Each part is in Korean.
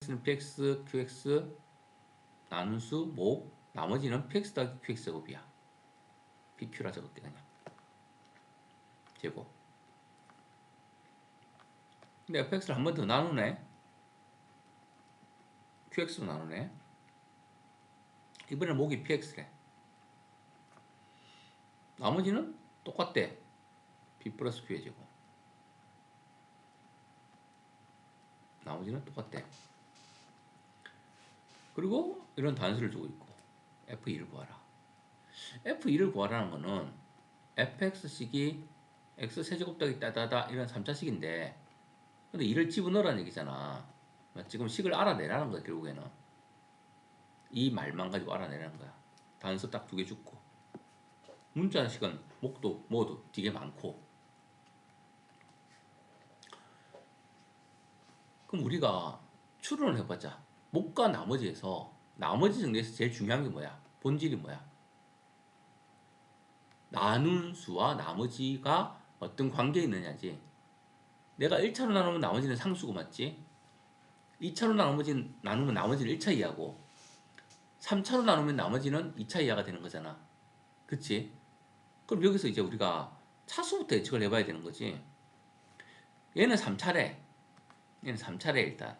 px는 px, qx 나눈 수, 목, 나머지는 px 더하기 qx 제곱이야. pq라 적을게 그냥. 제곱. 근데 fx를 한 번 더 나누네. qx로 나누네. 이번엔 목이 px래. 나머지는 똑같대. p 플러스 q의 제곱. 나머지는 똑같대. 그리고 이런 단수를 주고 있고 f2를 구하라. f2를 구하라는 거는 fx식이 x 세제곱 더하기 따다다 이런 3차식인데 근데 2를 집어넣으라는 얘기잖아. 지금 식을 알아내라는 거야. 결국에는 이 말만 가지고 알아내라는 거야. 단수 딱 2개 줬고 문자식은 목도 모두 되게 많고. 그럼 우리가 추론을 해보자. 목과 나머지에서 나머지 정리에서 제일 중요한 게 뭐야? 본질이 뭐야? 나눈 수와 나머지가 어떤 관계에 있느냐지. 내가 1차로 나누면 나머지는 상수고 맞지? 2차로 나누면 나머지는 1차 이하고 3차로 나누면 나머지는 2차 이하가 되는 거잖아. 그치? 그럼 여기서 이제 우리가 차수부터 예측을 해봐야 되는 거지. 얘는 3차래. 얘는 3차래 일단.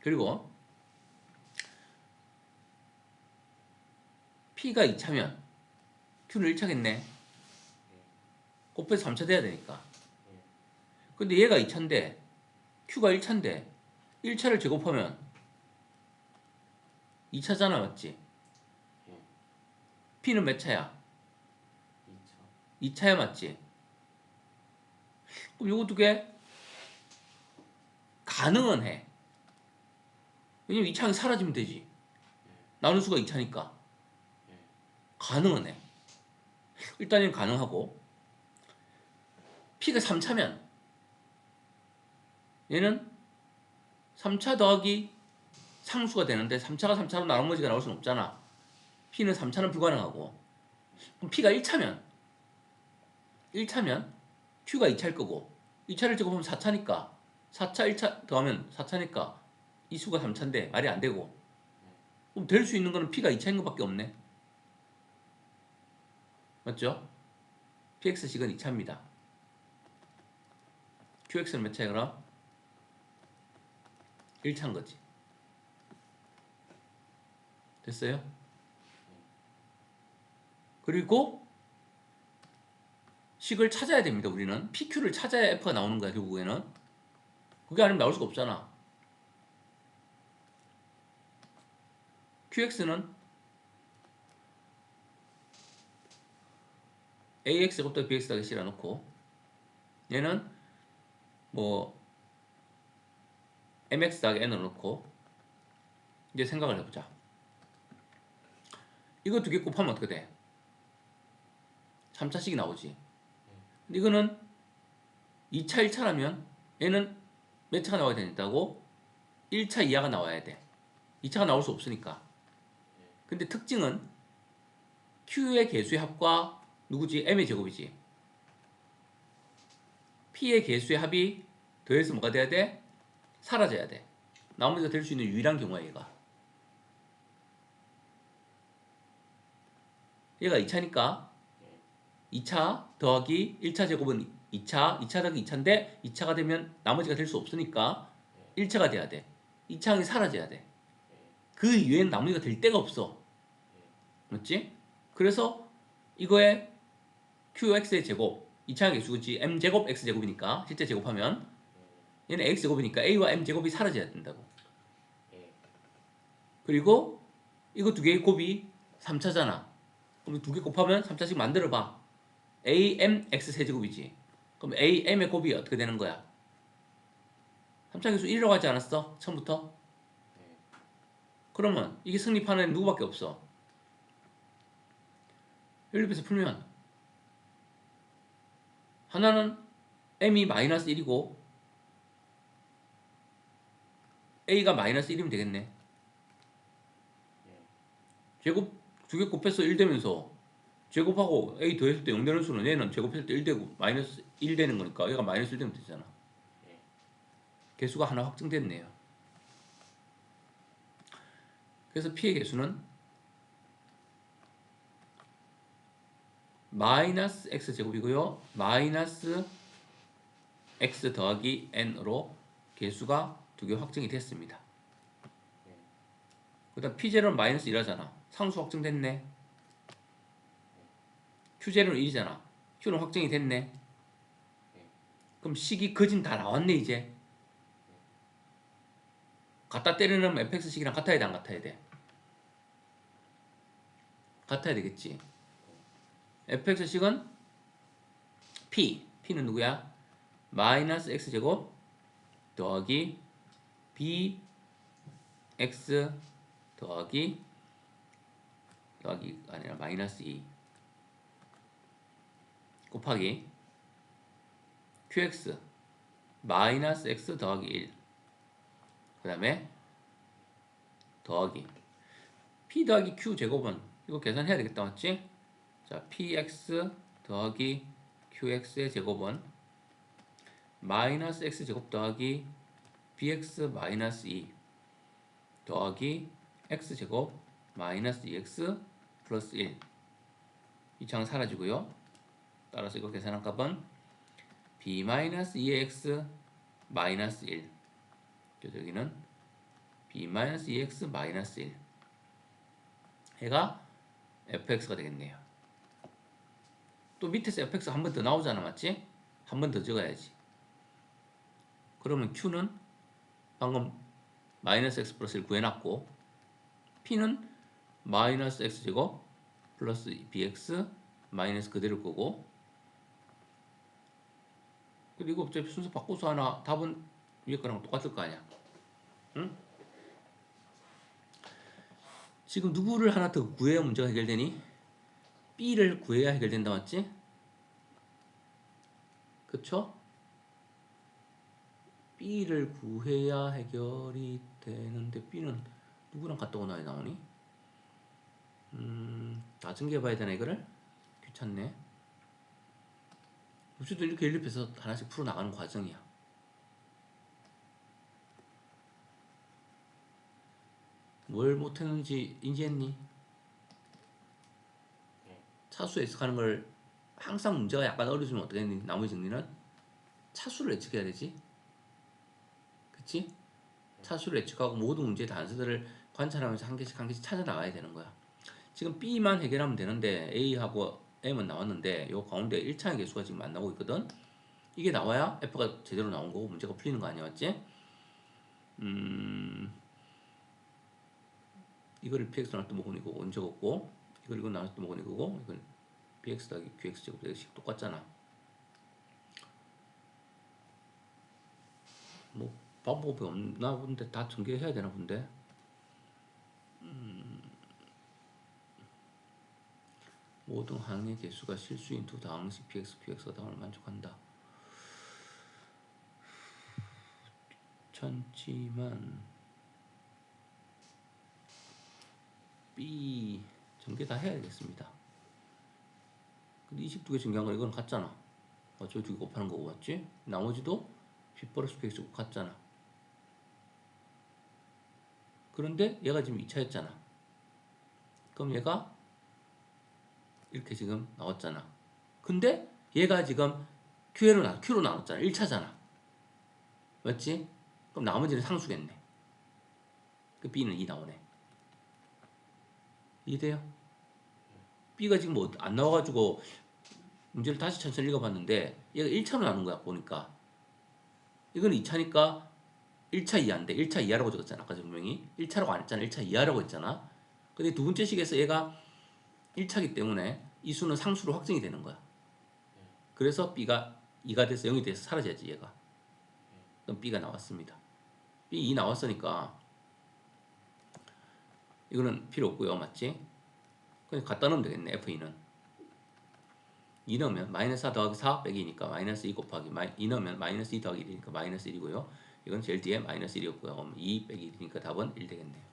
그리고 P가 2차면 Q는 1차겠네. 곱해서 3차 돼야 되니까. 근데 얘가 2차인데 Q가 1차인데 1차를 제곱하면 2차잖아 맞지? P는 몇 차야? 2차야 맞지? 그럼 요거 두 개 가능은 해. 왜냐면 2차는 사라지면 되지. 나눌 수가 2차니까. 가능은 해. 일단 얘는 가능하고 P가 3차면 얘는 3차 더하기 상수가 되는데 3차가 3차로 나머지가 나올 수는 없잖아. P는 3차는 불가능하고 그럼 P가 1차면 Q가 2차일 거고 2차를 제곱하면 4차니까 4차 1차 더하면 4차니까 이 수가 3차인데 말이 안 되고 그럼 될 수 있는 거는 P가 2차인 것밖에 없네. 맞죠? PX식은 2차입니다. QX는 몇 차야 그럼? 1차인 거지. 됐어요? 그리고 식을 찾아야 됩니다. 우리는 PQ를 찾아야 F가 나오는 거야. 결국에는 그게 아니면 나올 수가 없잖아. QX는 AX 제곱 더하기 BX 더하기 C라 놓고 얘는 뭐 MX 더하기 N을 놓고 이제 생각을 해보자. 이거 두 개 곱하면 어떻게 돼? 3차식이 나오지. 근데 이거는 2차 1차라면 얘는 몇 차가 나와야 된다고? 1차 이하가 나와야 돼. 2차가 나올 수 없으니까. 근데 특징은 Q의 개수의 합과 누구지? M의 제곱이지. P의 개수의 합이 더해서 뭐가 돼야 돼? 사라져야 돼. 나머지가 될 수 있는 유일한 경우야 얘가. 얘가 2차니까 2차 더하기 1차 제곱은 2차, 2차 더하기 2차인데 2차가 되면 나머지가 될 수 없으니까 1차가 돼야 돼. 2차항이 사라져야 돼. 그 이외엔 나머지가 될 데가 없어. 맞지? 그래서 이거에 QX의 제곱 2차항의 개수지 M제곱 X제곱이니까 실제 제곱하면 얘는 X제곱이니까 A와 M제곱이 사라져야 된다고. 그리고 이거 두 개의 곱이 3차잖아. 그럼 두 개 곱하면 3차씩 만들어봐. AM X 세제곱이지. 그럼 AM의 곱이 어떻게 되는 거야? 3차 개수 1이라고 하지 않았어? 처음부터? 그러면 이게 성립하는 애는 누구밖에 없어? 연립해서 풀면 하나는 M이 마이너스 1이고 A가 마이너스 1이면 되겠네. 제곱 두 개 곱해서 1 되면서 제곱하고 A 더했을 때 0 되는 수는 얘는 제곱했을 때 1 되고 마이너스 1 되는 거니까 얘가 마이너스 1 되면 되잖아. 개수가 하나 확정됐네요. 그래서 P의 개수는 마이너스 X제곱이고요. 마이너스 X 더하기 N으로 개수가 두 개 확정이 됐습니다. 그 다음 P0는 마이너스 1하잖아. 상수 확정됐네. Q0는 1이잖아. Q는 확정이 됐네. 그럼 식이 거진 다 나왔네 이제. 갖다 때리는 fx식이랑 같아야 돼 안 같아야 돼? 같아야 되겠지. fx식은 p는 누구야? 마이너스 x제곱 더하기 bx 더하기 아니라 마이너스 2 곱하기 qx 마이너스 x 더하기 1 그 다음에 더하기 p 더하기 q 제곱은 이거 계산해야 되겠다 맞지? 자 px 더하기 qx의 제곱은 마이너스 x제곱 더하기 bx 마이너스 2 더하기 x제곱 마이너스 2x 플러스 1 이 창은 사라지고요. 따라서 이거 계산한 값은 b 마이너스 2x 마이너스 1 그래서 여기는 b 마이너스 2x 마이너스 1 해가 fx가 되겠네요. 또 밑에서 fx 한 번 더 나오잖아 맞지? 한 번 더 적어야지. 그러면 q는 방금 마이너스 x 플러스 1 구해놨고 p는 마이너스 x제곱 플러스 bx 마이너스 그대로 거고 그리고 어차피 순서 바꿔서 하나 답은 위에 거랑 똑같을 거 아니야. 응? 지금 누구를 하나 더 구해야 문제가 해결되니? B를 구해야 해결된다 맞지? 그쵸? B를 구해야 해결이 되는데 B는 누구랑 같다 오나요 나오니? 나중에 봐야 되나 이거를? 귀찮네. 어쨌든 이렇게 연립해서 하나씩 풀어나가는 과정이야. 뭘 못했는지 인지했니? 차수에 해석하는 걸 항상 문제가 약간 어려지면 어떻게 했니? 나머지 정리는 차수를 예측해야 되지. 그치? 차수를 예측하고 모든 문제의 단서들을 관찰하면서 한 개씩 한 개씩 찾아 나가야 되는 거야. 지금 B만 해결하면 되는데 A하고 M은 나왔는데 요 가운데 1차의 개수가 지금 안 나오고 있거든. 이게 나와야 F가 제대로 나온 거고 문제가 풀리는 거 아니야 맞지? 이거를 PX 나눴던 모건 이거 언제 걷고 이거 나눴던 모건 이거고 이건 BX 더하기 QX 제곱 대식 똑같잖아. 뭐 방법이 없나 본데 다 전개해야 되나 본데. 모든 항의 개수가 실수인 두 다항식 px, qx가 다음을 만족한다. 괜찮지만 B 전개 다 해야겠습니다. 근데 이 식 두 개 전개한 건 이건 같잖아. 저기 두 개 곱하는 거고 맞지? 나머지도 b 플러스 px 같잖아. 그런데 얘가 지금 2차였잖아. 그럼 얘가 이렇게 지금 나왔잖아. 근데 얘가 지금 Q로 나눴잖아. 1차잖아. 맞지? 그럼 나머지는 상수겠네. 그 B는 2 나오네. 이해돼요? B가 지금 뭐 안 나와가지고 문제를 다시 천천히 읽어봤는데 얘가 1차로 나눈 거야 보니까. 이건 2차니까 1차 이하인데 1차 이하라고 적었잖아. 아까 분명히 1차라고 안 했잖아. 1차 이하라고 했잖아. 근데 두 번째 식에서 얘가 1차기 때문에 이 수는 상수로 확정이 되는 거야. 그래서 B가 2가 돼서 0이 돼서 사라져야지 얘가. 그럼 B가 나왔습니다. B 2 나왔으니까 이거는 필요 없고요. 맞지? 그냥 갖다 넣으면 되겠네. F2는 2 넣으면 마이너스 4 더하기 4 빼기니까 마이너스 2 곱하기 2 넣으면 마이너스 2 더하기 1이니까 마이너스 1이고요. 이건 제일 뒤에 마이너스 1이었고요. 그럼 2 빼기 1이니까 답은 1 되겠네요.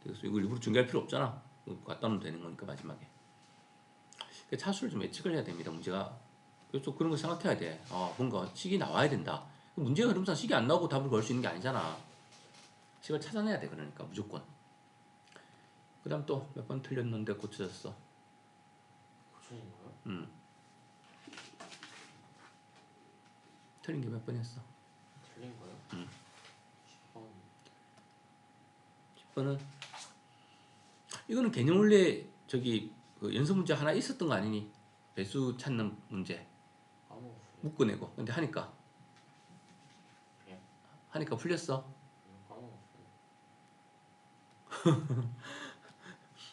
그래서 이거 일부러 중개할 필요 없잖아. 갖다 놓으면 되는 거니까 마지막에. 차수를 좀 예측을 해야 됩니다. 문제가. 그래서 그런 거 생각해야 돼. 뭔가 식이 나와야 된다. 문제가 흐름상 식이 안 나오고 답을 구할 수 있는 게 아니잖아. 식을 찾아내야 돼. 그러니까 무조건. 그 다음 또 몇 번 틀렸는데 고쳐졌어. 고쳐진 거요? 틀린 게 몇 번 했어? 틀린 거요? 10번. 10번은 이거는 개념 원래 저기 그 연습 문제 하나 있었던 거 아니니? 배수 찾는 문제 까먹었어요. 묶어내고. 근데 하니까 예? 풀렸어. 까먹었어요.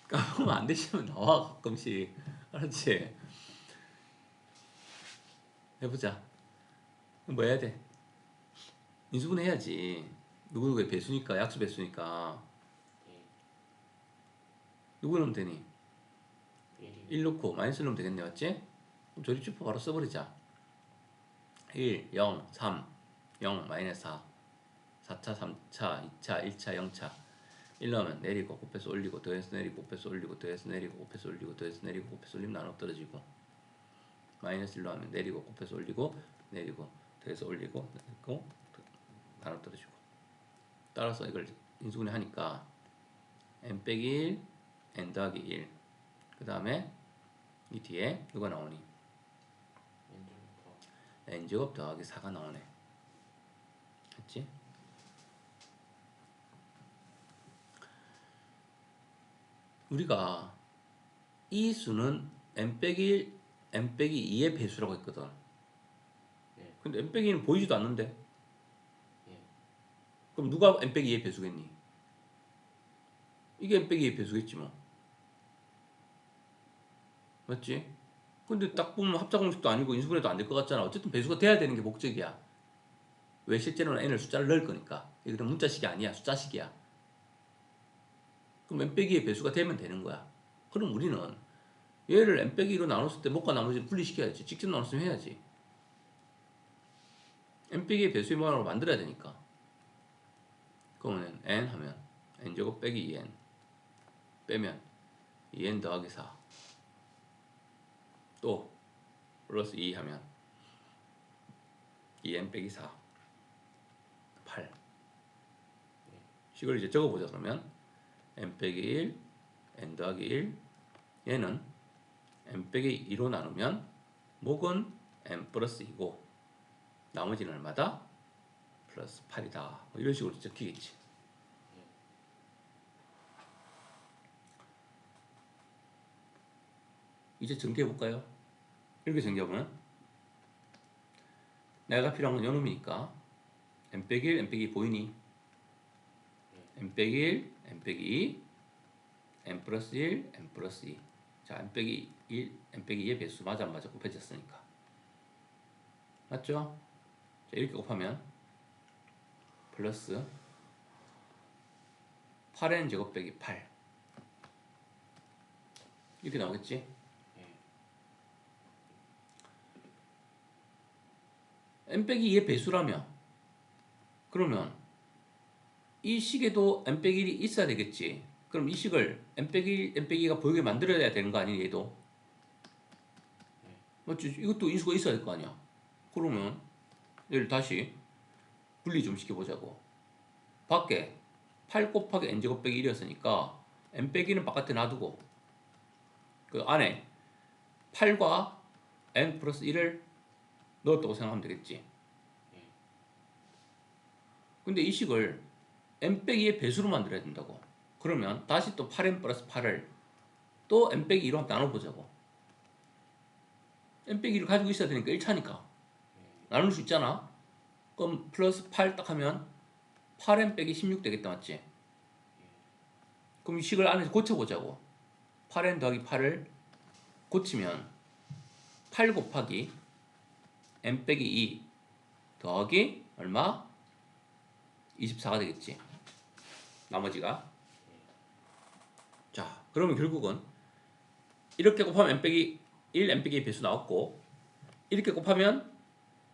까먹으면 안 되시면 나와 가끔씩. 알았지? 해보자. 뭐 해야 돼? 인수분 해야지. 누구누구의 배수니까, 약수 배수니까. 예. 누구 넣으면 되니? 1이 1 넣고 마이너스 넣으면 되겠네. 맞지? 그럼 조립주포 바로 써버리자. 1, 0, 3, 0, 마이너스 4, 4차, 3차, 2차, 1차, 0차. 1 넣으면 내리고, 곱해서 올리고, 더해서 내리고, 곱해서 올리고, 더해서 내리고, 곱해서 올리고, 더해서 내리고, 곱해서 올리면 나눠 떨어지고. 마이너스 1 넣으면 내리고, 곱해서 올리고, 내리고, 더해서 올리고, 내리고, 나눠 떨어지고. 따라서 이걸 인수분해 하니까 n 빼기 1, n 더하기 1. 그 다음에 이 뒤에 누가 나오니? n제곱 더하기 4가 나오네. 했지? 우리가 이 수는 n 빼기 1, n 빼기 2의 배수라고 했거든. 네. 근데 n 빼기 2는 보이지도 않는데? 예. 그럼 누가 n 빼기 2의 배수겠니? 이게 n 빼기 2의 배수겠지 뭐. 맞지? 근데 딱 보면 합작공식도 아니고 인수분해도 안 될 것 같잖아. 어쨌든 배수가 돼야 되는 게 목적이야. 왜? 실제로는 n을 숫자를 넣을 거니까. 이건 문자식이 아니야. 숫자식이야. 그럼 n 빼기 2의 배수가 되면 되는 거야. 그럼 우리는 얘를 n 빼기 2로 나눴을 때 목과 나머지를 분리시켜야지. 직접 나눴으면 해야지. n 빼기 2의 배수의 모양으로 만들어야 되니까. 그러면 n 하면 n제곱 빼기 2n 빼면 2n 더하기 4 또 플러스 2 하면 2n 빼기 4 8 식을 이제 적어보자. 그러면 n 빼기 1 n 더하기 1 얘는 n 빼기 2로 나누면 목은 n 플러스 2고 나머지는 얼마다? 플러스 8이다. 뭐 이런 식으로 적히겠지. 이제 정리해볼까요? 이렇게 정리하면 내가 필요한 건 요놈이니까 n 빼기 1, n 빼기 2 보이니? n 빼기 1, n 빼기 2 n 플러스 1, n 플러스 2 자, n 빼기 1, n 빼기 2의 배수 맞아 안 맞아? 곱해졌으니까 맞죠? 자, 이렇게 곱하면 플러스 8n 제곱 빼기 8 이렇게 나오겠지? n 빼기 2의 배수라며 그러면 이 식에도 n 빼기 1이 있어야 되겠지. 그럼 이 식을 n 빼기 1, n 빼기 2가 보이게 만들어야 되는 거 아니니 얘도? 맞지? 이것도 인수가 있어야 될 거 아니야. 그러면 얘를 다시 분리 좀 시켜보자고. 밖에 8 곱하기 n제곱 빼기 1이었으니까 n 빼기는 바깥에 놔두고 그 안에 8과 n 플러스 1을 넣었다고 생각하면 되겠지. 근데 이 식을 n 빼기의 배수로 만들어야 된다고. 그러면 다시 또 8n 플러스 8을 또 n 빼기 2로 한번 나눠보자고. n 빼기 2를 가지고 있어야 되니까 1차니까 나눌 수 있잖아. 그럼 플러스 8 딱 하면 8n 빼기 16 되겠다. 맞지? 그럼 이 식을 안에서 고쳐보자고. 8n 더하기 8을 고치면 8 곱하기 n 빼기 2 더하기 얼마? 24가 되겠지. 나머지가. 자, 그러면 결국은 이렇게 곱하면 n 빼기 1, n 빼기 2 배수 나왔고 이렇게 곱하면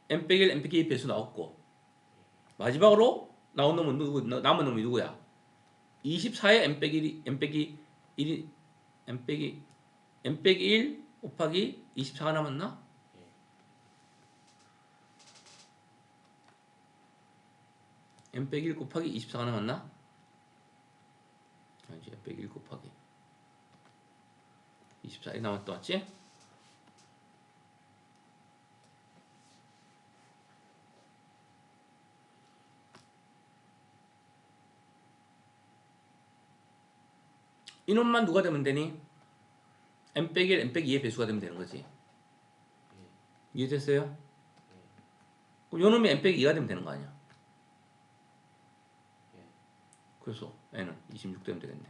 n 빼기 1, n 빼기 2 배수 나왔고 마지막으로 나온 놈은 누구? 남은 놈이 누구야? 24에 n 빼기 1이 n 빼기 1 곱하기 24가 남았나? n 빼기 1 곱하기 24가 남았나? 아니지 n 빼기 1 곱하기 24 이렇게 남았다 맞지? 이놈만 누가 되면 되니? n 빼기 1, n 빼기 2의 배수가 되면 되는 거지. 이해됐어요? 그럼 요놈이 n 빼기 2가 되면 되는 거 아니야? 그래서 n은 26 되면 되겠네.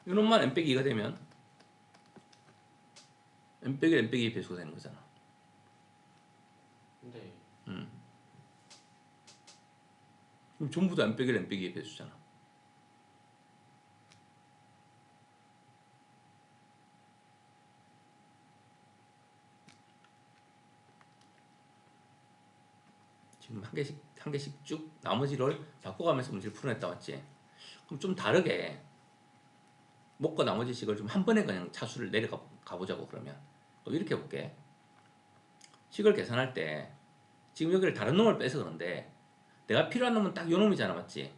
요놈만 n 빼기 2가 되면 n 빼기 1, n 빼기 2의 배수가 되는 거잖아. 근데 그럼 전부 다 n 빼기 1, n 빼기 2의 배수잖아. 지금 한 개씩 쭉 나머지를 바꿔가면서 문제를 풀어냈다 맞지? 그럼 좀 다르게 먹고 나머지 식을 좀 한 번에 그냥 차수를 내려가 보자고. 그러면 또 이렇게 해볼게. 식을 계산할 때 지금 여기를 다른 놈을 빼서 그런데 내가 필요한 놈은 딱 요 놈이잖아 맞지?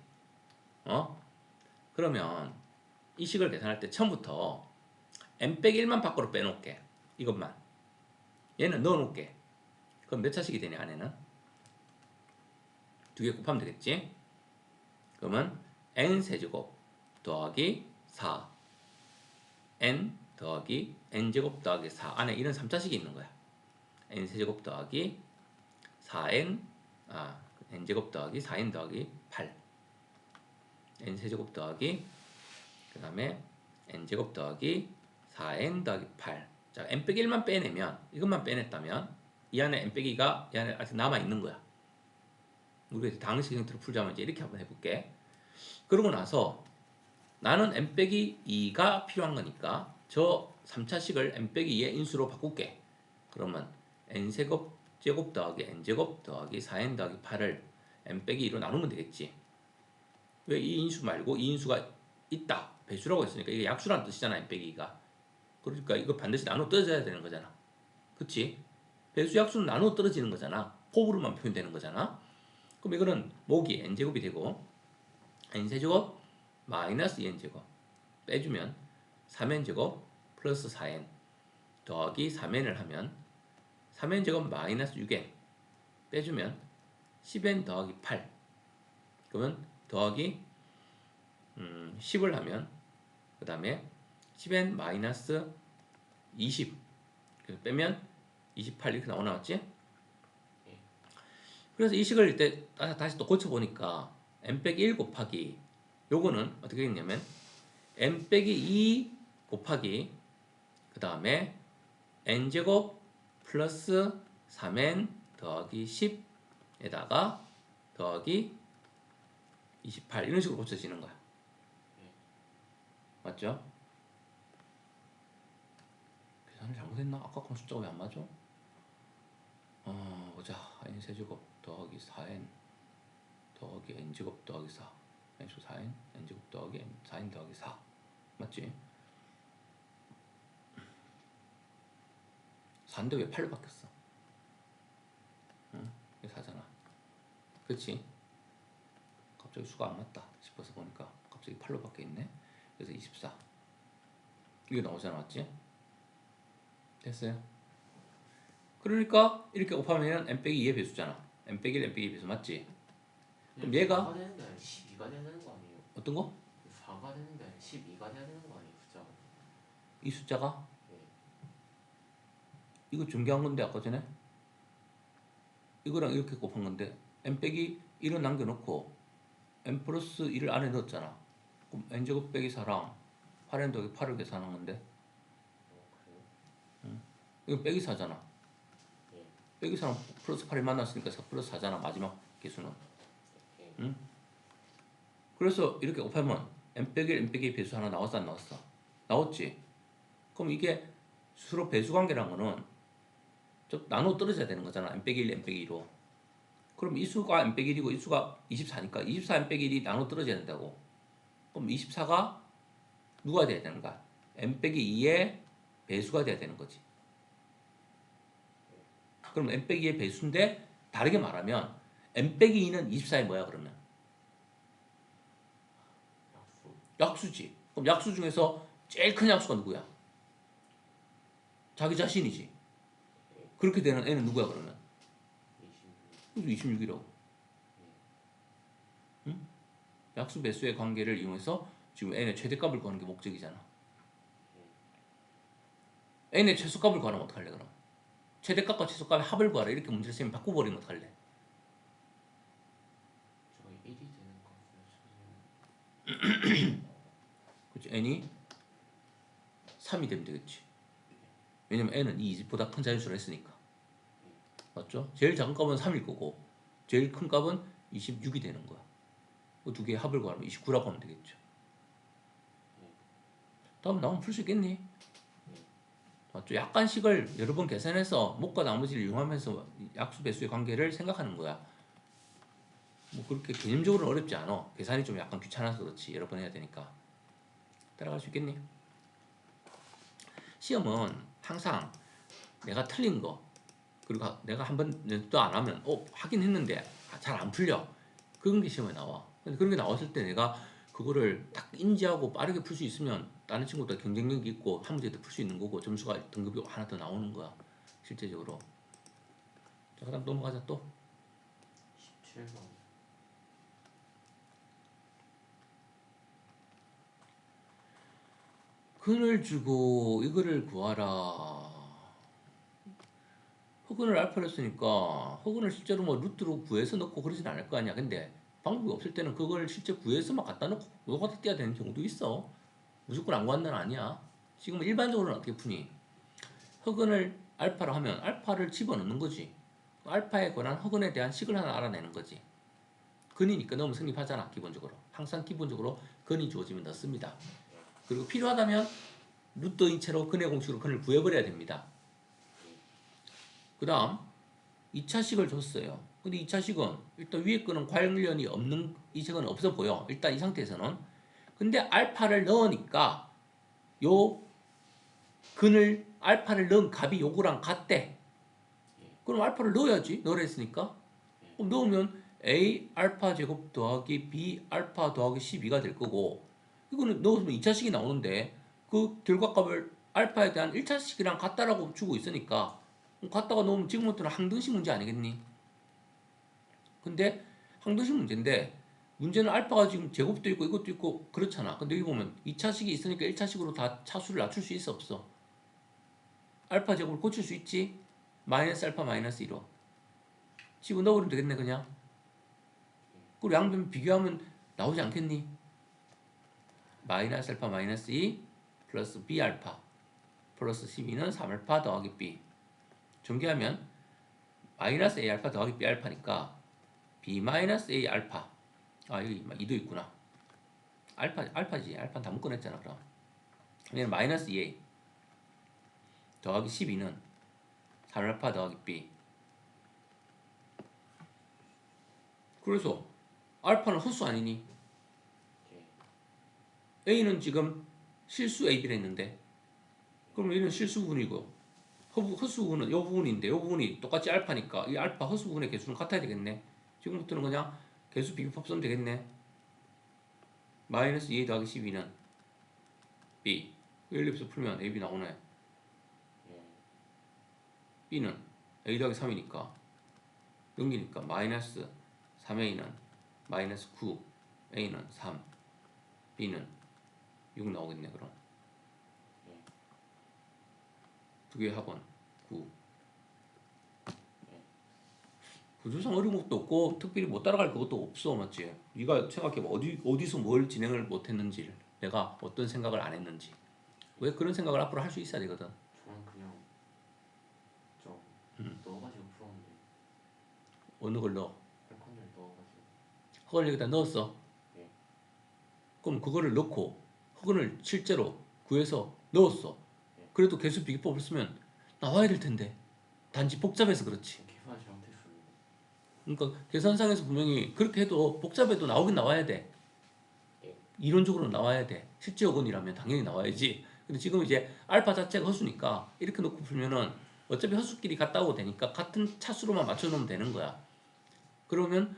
그러면 이 식을 계산할 때 처음부터 n 빼기 1만 밖으로 빼놓을게. 이것만 얘는 넣어놓을게. 그럼 몇 차식이 되냐 안에는? 두 개 곱하면 되겠지? 그러면 n 세제곱 더하기 4 n 더하기 n제곱 더하기 4 안에 이런 3차식이 있는 거야. n 세제곱 더하기 4n n제곱 더하기 4n 더하기 8 n 세제곱 더하기 그 다음에 n제곱 더하기 4n 더하기 8 자, n 빼기 1만 빼내면 이것만 빼냈다면 이 안에 n 빼기가 이 안에 아직 남아있는 거야. 우리가 당식 형태로 풀자면 이제 이렇게 한번 해볼게. 그러고 나서 나는 n 빼기 2가 필요한 거니까 저 3차식을 n 빼기 2의 인수로 바꿀게. 그러면 n 제곱 더하기 n 제곱 더하기 4n 더하기 8을 n 빼기 2로 나누면 되겠지. 왜 이 인수 말고 이 인수가 있다. 배수라고 했으니까 이게 약수라는 뜻이잖아 n 빼기 2가. 그러니까 이거 반드시 나눠 떨어져야 되는 거잖아. 그치? 배수 약수는 나눠 떨어지는 거잖아. 곱으로만 표현되는 거잖아. 그럼 이거는 목이 n제곱이 되고 n세제곱 마이너스 2n제곱 빼주면 3n제곱 플러스 4n 더하기 3n을 하면 3n제곱 마이너스 6n 빼주면 10n 더하기 8 그러면 더하기 10을 하면 그 다음에 10n 마이너스 20 그래서 빼면 28 이렇게 나왔지? 그래서 이 식을 이때 다시 또 고쳐보니까 n 빼기 1 곱하기 요거는 어떻게 됐냐면 n 빼기 2 곱하기 그 다음에 n제곱 플러스 3n 더하기 10에다가 더하기 28 이런 식으로 고쳐지는 거야. 맞죠? 계산을 잘못했나? 아까 건 숫자가 왜 안 맞아? 보자. n세제곱 더하기 4n 더하기 n제곱 더하기 4 n수 4n n제곱 더하기 4n 더하기 4 맞지? 4인데 왜 8로 바뀌었어? 응? 이게 4잖아. 그치? 갑자기 수가 안 맞다 싶어서 보니까 갑자기 8로 바뀌어있네. 그래서 24 이게 나오잖아. 맞지? 됐어요? 그러니까 이렇게 곱하면 n 빼기 2의 배수잖아. n 빼기 1, n 빼기 2의 배수 맞지? 그럼 얘가 4가 되는 게 아니라 12가 돼야 되는 거 아니에요? 어떤 거? 4가 되는 게 아니라 12가 돼야 되는 거 아니에요? 숫자가. 이 숫자가? 네. 이거 중개한 건데 아까 전에? 이거랑 이렇게 곱한 건데 n 빼기 1은 남겨놓고 n 플러스 1을 안에 넣었잖아. 그럼 n제곱 빼기 4랑 8n 더하기 8을 계산한 건데 그래요? 이거 빼기 4잖아. 네. 빼기 4랑 플러스 8이 만났으니까 4 플러스 4잖아. 마지막 개수는. 네. 응? 그래서 이렇게 곱하면 n 빼기 1, n 빼기 2 배수 하나 나왔어 안 나왔어? 나왔지? 그럼 이게 서로 배수 관계란 거는 좀 나눠 떨어져야 되는 거잖아. n 빼기 1, n 빼기 2로. 그럼 이 수가 n 빼기 1이고 이 수가 24니까 24 n 빼기 1이 나눠 떨어져야 된다고. 그럼 24가 누가 돼야 되는가? n 빼기 2의 배수가 돼야 되는 거지. 그럼 n 빼기 2의 배수인데 다르게 말하면 n 빼기 2는 24의 뭐야 그러면? 약수지. 그럼 약수 중에서 제일 큰 약수가 누구야? 자기 자신이지. 그렇게 되는 n은 누구야 그러면? 26. 26이라고. 응? 약수 배수의 관계를 이용해서 지금 n의 최대값을 구하는 게 목적이잖아. n의 최소값을 구하면 어떡할래 그럼? 최대값과 최소값의 합을 구하라 이렇게 문제를 쌤이 바꿔버리면 어떡할래? 저희 1이 되는 값을 그치? n이 3이 되면 되겠지. 왜냐면 n은 2보다 큰 자연수를 했으니까. 맞죠? 제일 작은 값은 3일 거고 제일 큰 값은 26이 되는 거야. 그 두 개의 합을 구하면 29라고 하면 되겠죠. 다음 나오면 풀 수 있겠니? 맞죠? 약간씩을 여러 번 계산해서 목과 나머지를 이용하면서 약수 배수의 관계를 생각하는 거야. 뭐 그렇게 개념적으로는 어렵지 않아. 계산이 좀 약간 귀찮아서 그렇지. 여러 번 해야 되니까. 따라갈 수 있겠니? 시험은 항상 내가 틀린 거 그리고 내가 한번 연습도 안 하면 하긴 했는데 잘 안 풀려. 그런 게 시험에 나와. 근데 그런 게 나왔을 때 내가 그거를 딱 인지하고 빠르게 풀 수 있으면 다른 친구보다 경쟁력이 있고 한 문제 더 풀 수 있는 거고 점수가 등급이 하나 더 나오는 거야. 실제적으로. 자, 그다음 넘어가자 또. 17번. 근을 주고 이거를 구하라. 허근을 알파로 했으니까 허근을 실제로 뭐 루트로 구해서 넣고 그러진 않을 거 아니야. 근데 방법이 없을 때는 그걸 실제 구해서 막 갖다 놓고 그거 갖다 떼야 되는 경우도 있어. 무조건 안 구한다는 아니야. 지금 일반적으로는 어떻게 푸니? 허근을 알파로 하면 알파를 집어넣는 거지. 알파에 관한 허근에 대한 식을 하나 알아내는 거지. 근이니까 넣으면 성립하잖아. 기본적으로. 항상 기본적으로 근이 주어지면 넣습니다. 그리고 필요하다면 루트인 채로 근의 공식으로 근을 구해버려야 됩니다. 그 다음 2차식을 줬어요. 근데 2차식은 일단 위에 거는 관련이 없는 이 식은 없어 보여. 일단 이 상태에서는. 근데 알파를 넣으니까 요 근을 알파를 넣은 값이 요거랑 같대. 그럼 알파를 넣어야지. 넣으라 했으니까. 그럼 넣으면 a 알파 제곱 더하기 b 알파 더하기 12가 될 거고 이거는 넣으면 2차식이 나오는데 그 결과값을 알파에 대한 1차식이랑 같다라고 주고 있으니까 같다가 넣으면 지금부터는 항등식 문제 아니겠니? 근데 항등식 문제인데 문제는 알파가 지금 제곱도 있고 이것도 있고 그렇잖아. 근데 여기 보면 2차식이 있으니까 1차식으로 다 차수를 낮출 수 있어 없어? 알파 제곱을 고칠 수 있지? 마이너스 알파 마이너스 1로 집어넣으면 되겠네 그냥. 그리고 양변 비교하면 나오지 않겠니? 마이너스 알파 마이너스 2 플러스 b 알파 플러스 12는 3알파 더하기 b 전개하면 마이너스 a 알파 더하기 b 알파니까 b 마이너스 a 알파 여기 2도 있구나. 알파지. 알파는 다 묶어냈잖아 그럼. 얘는 마이너스 2a 더하기 12는 3알파 더하기 b. 그래서 알파는 헛수 아니니? a는 지금 실수 a, b를 했는데 그럼 얘는 실수 부분이고 헛수 부분은 이 부분인데 이 부분이 똑같이 알파니까 이 알파 헛수 부분의 개수는 같아야 되겠네. 지금부터는 그냥 개수 비교법 쓰면 되겠네. 마이너스 2a 더하기 12는 b. 일립스 풀면 ab 나오네. b는 a 더하기 3이니까 넘기니까 마이너스 3a는 마이너스 9 a는 3 b는 6 나오겠네. 그럼 두 개의 합은 9. 구조상 어려운 것도 없고 특별히 못 따라갈 것도 없어. 맞지? 네가 생각해봐. 어디서 뭘 진행을 못했는지를 내가 어떤 생각을 안 했는지 왜 그런 생각을 앞으로 할 수 있어야 되거든. 저는 그냥 좀 넣어가지고 풀었는데 어느 걸 넣어? 한 넣어가지고. 허근을 여기다 넣었어. 네. 그럼 그거를 넣고 허근을 실제로 구해서 넣었어. 그래도 개수 비교법을 쓰면 나와야 될 텐데 단지 복잡해서 그렇지. 계산 잘못했습니다. 그러니까 계산상에서 분명히 그렇게 해도 복잡해도 나오긴 나와야 돼. 이론적으로 나와야 돼. 실제 요건이라면 당연히 나와야지. 근데 지금 이제 알파 자체가 허수니까 이렇게 놓고 풀면은 어차피 허수끼리 같다 고 되니까 같은 차수로만 맞춰놓으면 되는 거야. 그러면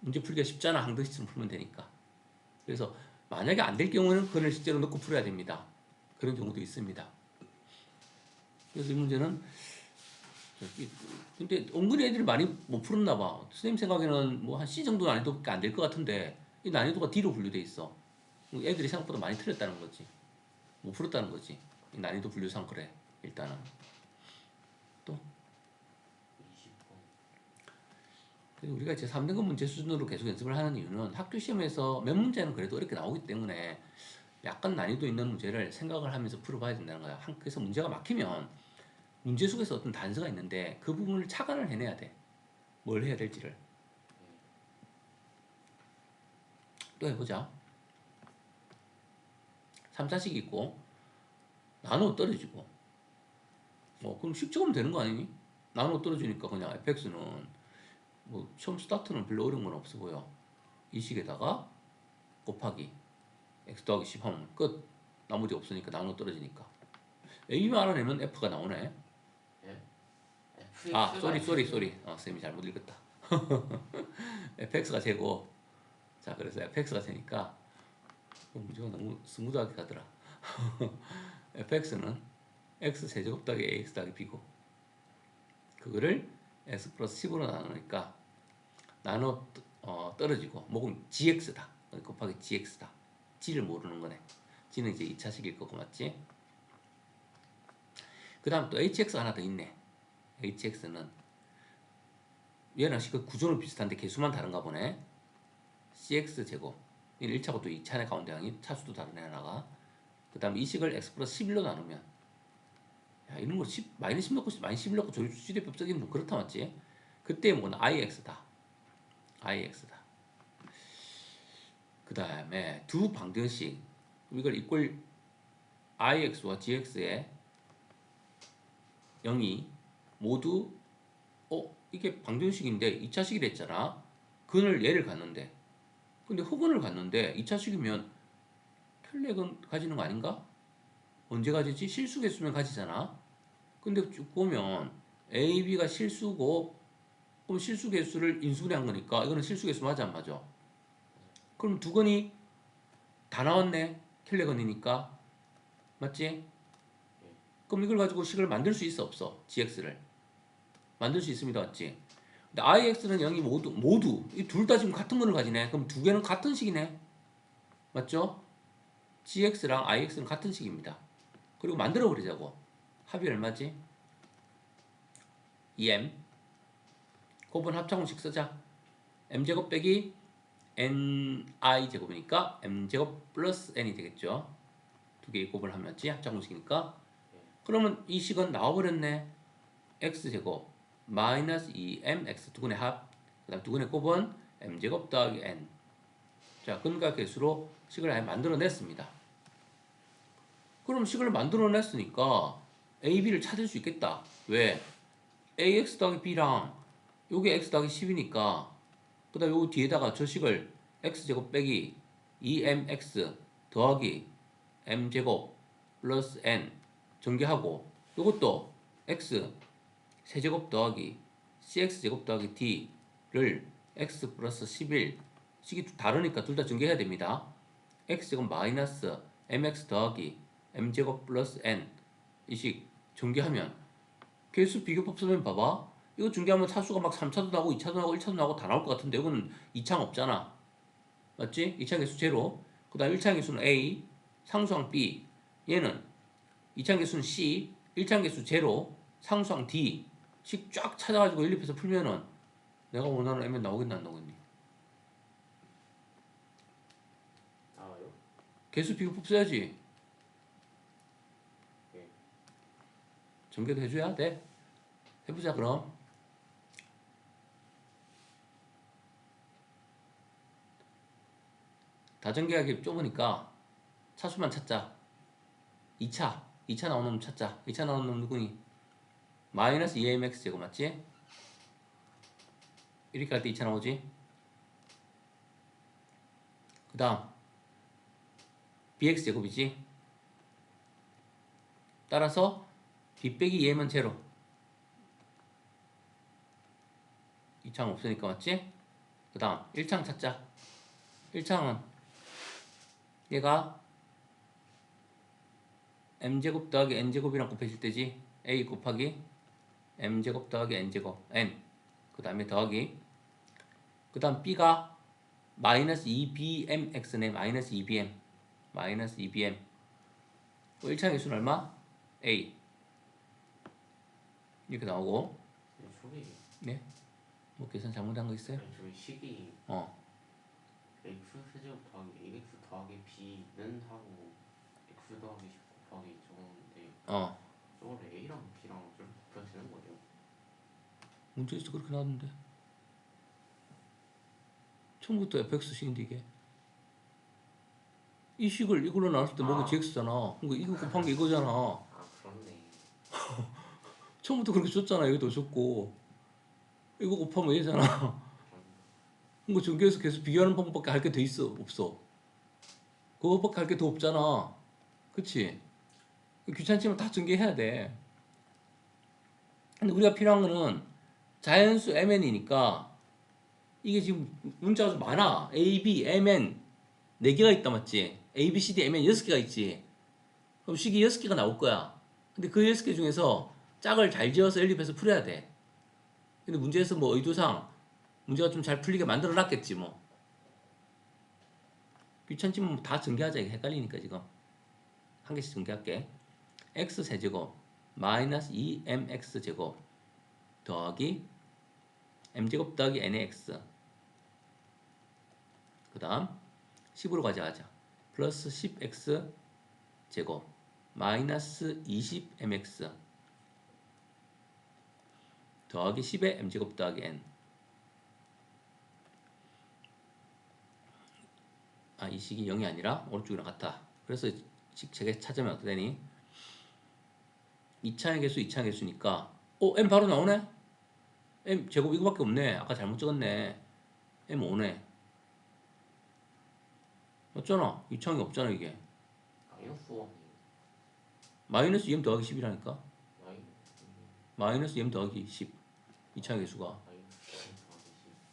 문제 풀기가 쉽잖아. 항등식처럼 풀면 되니까. 그래서 만약에 안 될 경우는 그걸 실제로 넣고 풀어야 됩니다. 그런 경우도 있습니다. 그래서 이 문제는 근데 은근히 애들이 많이 못 풀었나 봐. 선생님 생각에는 뭐 한 C 정도 난이도밖에 안 될 것 같은데 이 난이도가 D로 분류돼 있어. 애들이 생각보다 많이 틀렸다는 거지. 못 풀었다는 거지. 이 난이도 분류상 그래. 일단은 또 20번. 그래서 우리가 이제 3등급 문제 수준으로 계속 연습을 하는 이유는 학교 시험에서 몇 문제는 그래도 어렵게 나오기 때문에 약간 난이도 있는 문제를 생각을 하면서 풀어봐야 된다는 거야. 그래서 문제가 막히면 문제 속에서 어떤 단서가 있는데 그 부분을 착안을 해내야 돼. 뭘 해야 될지를. 또 해보자. 3차식 있고 나누어 떨어지고 그럼 식적으면 되는 거 아니니? 나누어 떨어지니까 그냥 fx는 뭐 처음 스타트는 별로 어려운 건 없어 보여. 이 식에다가 곱하기 x 더하기 10 하면 끝. 나머지 없으니까 나누어 떨어지니까. A만 알아내면 F가 나오네. 예? 아, FX가 쏘리. 쌤이 잘못 읽었다. fx가 제곱. 자, 그래서 fx가 되니까 문제가 너무 스무드하게 가더라. fx는 x 세제곱 더하기 ax 더하기 b고 그거를 x 플러스 10으로 나누니까 나눠 떨어지고 목은 gx다. 곱하기 gx다. g를 모르는 거네. g는 이제 2차식일 거고 맞지? 그 다음 또 hx가 하나 더 있네. hx는 얘랑 그 구조는 비슷한데 개수만 다른가 보네. cx 제곱 1차고 또 2차네. 가운데 항이 차수도 다르네 하나가. 그 다음 이 식을 x 플러스 11로 나누면 야 이런 거 10, 마이너스 10 넣고 마이너스 11 넣고 조립수지대법 쓰기는 뭐 그렇다 맞지? 그때 뭐는 ix다. 그 다음에 두 방정식 이걸 이꼴 ix와 gx의 0이 모두 이게 방정식인데 2차식이 됐잖아. 근을 얘를 갖는데 근데 흑은을 갖는데 2차식이면 혈렉은 가지는 거 아닌가? 언제 가지지? 실수개수면 가지잖아. 근데 쭉 보면 A, B가 실수고 그럼 실수개수를 인수분해한 거니까 이거는 실수개수 맞아 안 맞아? 그럼 두 건이 다 나왔네. 켈레건이니까 맞지? 그럼 이걸 가지고 식을 만들 수 있어 없어? GX를 만들 수 있습니다 맞지? 근데 IX는 0이 모두 이 둘 다 지금 같은 거를 가지네. 그럼 두 개는 같은 식이네 맞죠? GX랑 IX는 같은 식입니다. 그리고 만들어 버리자고. 합이 얼마지? 2M 곱은 합차공식 쓰자. M제곱 빼기 NI 제곱이니까 M제곱 플러스 N이 되겠죠. 두 개의 곱을 하면 합차공식이니까. 그러면 이 식은 나와버렸네. X제곱 마이너스 2MX 두근의 합. 그 다음 두근의 곱은 M제곱 더하기 N. 자, 근과 개수로 식을 아예 만들어냈습니다. 그럼 식을 만들어냈으니까 A, B를 찾을 수 있겠다. 왜? AX 더하기 B랑 요게 X 더하기 10이니까 그 다음 요 뒤에다가 저 식을 X제곱 빼기 2MX 더하기 M제곱 플러스 N 전개하고 요것도 X 세제곱 더하기 CX제곱 더하기 D를 X 플러스 11 식이 다르니까 둘 다 전개해야 됩니다. X제곱 마이너스 MX 더하기 M제곱 플러스 N 이 식 전개하면 개수 비교법 쓰면 봐봐. 이거 중개하면 차수가 막 3차도 나오고 2차도 나오고 1차도 나오고 다 나올 것 같은데 이거는 2창 없잖아. 맞지? 2창 개수 제로. 그 다음 1창 개수는 A, 상수항 B. 얘는 2창 개수는 C, 1창 개수 제로, 상수항 D. 식 쫙 찾아가지고 연립해서 풀면은 내가 원하는 M은 나오겠나 안 나오겠니? 나와요? 개수 비교법 써야지. 예. 전개도 해줘야 돼. 해보자 그럼. 다전개하기 좁으니까 차수만 찾자. 2차 나오는 놈 찾자. 2차 나오는 놈 누구니? 마이너스 2mx 제곱 맞지? 이렇게 할 때 2차 나오지? 그 다음 bx 제곱이지? 따라서 b 빼기 2m은 제로. 2창 없으니까 맞지? 그 다음 1창 찾자. 1창은 얘가 m제곱 더하기 n제곱이랑 곱해질 때지. a 곱하기 m제곱 더하기 n제곱 n 그 다음에 더하기 그 다음 b가 마이너스 2bmx네. 마이너스 2bm 마이너스 2bm 1차의 수는 얼마? a 이렇게 나오고 저기 네? 뭐 계산 잘못한 거 있어요? 저기 식이 어 x 세제곱 더하기 ax 더하기 b는 하고 x 더하기 10 곱하기 저건데 어. 저걸 a랑 b랑 좀 곱해지는 거예요? 문제에서 그렇게 나왔는데 처음부터 fx식인데 이게 이 식을 이걸로 나눴을 때 뭐가 gx잖아. 그러니까 이거 곱한 게 이거잖아. 아 그렇네. 처음부터 그렇게 줬잖아. 여기도 줬고 이거 곱하면 얘잖아. 그러니까 전교에서 계속 비교하는 방법밖에 할 게 더 있어? 없어. 그거밖에 할 게 더 없잖아. 그치? 귀찮지만 다 전개해야 돼. 근데 우리가 필요한 거는 자연수 mn이니까 이게 지금 문자가 좀 많아. a, b, mn 4개가 있다 맞지? a, b, c, d, mn 6개가 있지. 그럼 식이 6개가 나올 거야. 근데 그 6개 중에서 짝을 잘 지어서 연립해서 풀어야 돼. 근데 문제에서 뭐 의도상 문제가 좀 잘 풀리게 만들어 놨겠지 뭐. 귀찮지만 뭐 다 전개하자. 이게 헷갈리니까 지금. 한 개씩 전개할게. x 세제곱 마이너스 2mx 제곱 더하기 m제곱 더하기 n의 x 그 다음 10으로 가져가자. 플러스 10x 제곱 마이너스 20mx 더하기 10의 m제곱 더하기 n. 이 식이 0이 아니라 오른쪽이랑 같아. 그래서 식 제게 찾으면 어떻게 되니? 2차의 개수 2차의 개수니까 m 바로 나오네? m 제곱 이거밖에 없네. 아까 잘못 적었네. m 5네. 맞잖아. 2차항이 없잖아 이게. 마이너스 1이 마이너스 2m 더하기 10이라니까. 마이너스 마이너스 2m 더하기 10. 2차의 개수가. 마이너스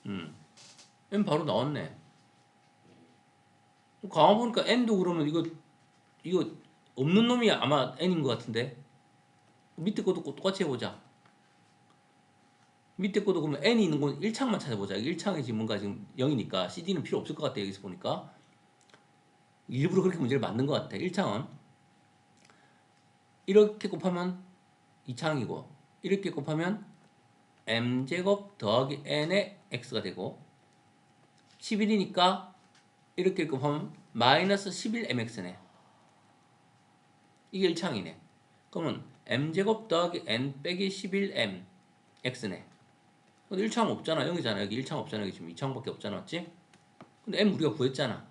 1 더하기 10. m 바로 나왔네. 가만 보니까 n도 그러면 이거 없는 놈이 아마 n인 것 같은데. 밑에 것도 똑같이 해보자. 밑에 것도 그러면 n이 있는 건 1창만 찾아보자. 1창이 지금 뭔가 지금 0이니까 CD는 필요 없을 것 같아. 여기서 보니까. 일부러 그렇게 문제를 만든 것 같아. 1창은 이렇게 곱하면 2창이고 이렇게 곱하면 m제곱 더하기 n의 x가 되고 11이니까 이렇게 곱하면 마이너스 11mx네. 이게 1창이네. 그러면 m제곱 더하기 n 빼기 11m x네. 근데 1창 없잖아. 0이잖아. 여기 1창 없잖아. 여기 지금 2창밖에 없잖아. 맞지? 근데 m 우리가 구했잖아.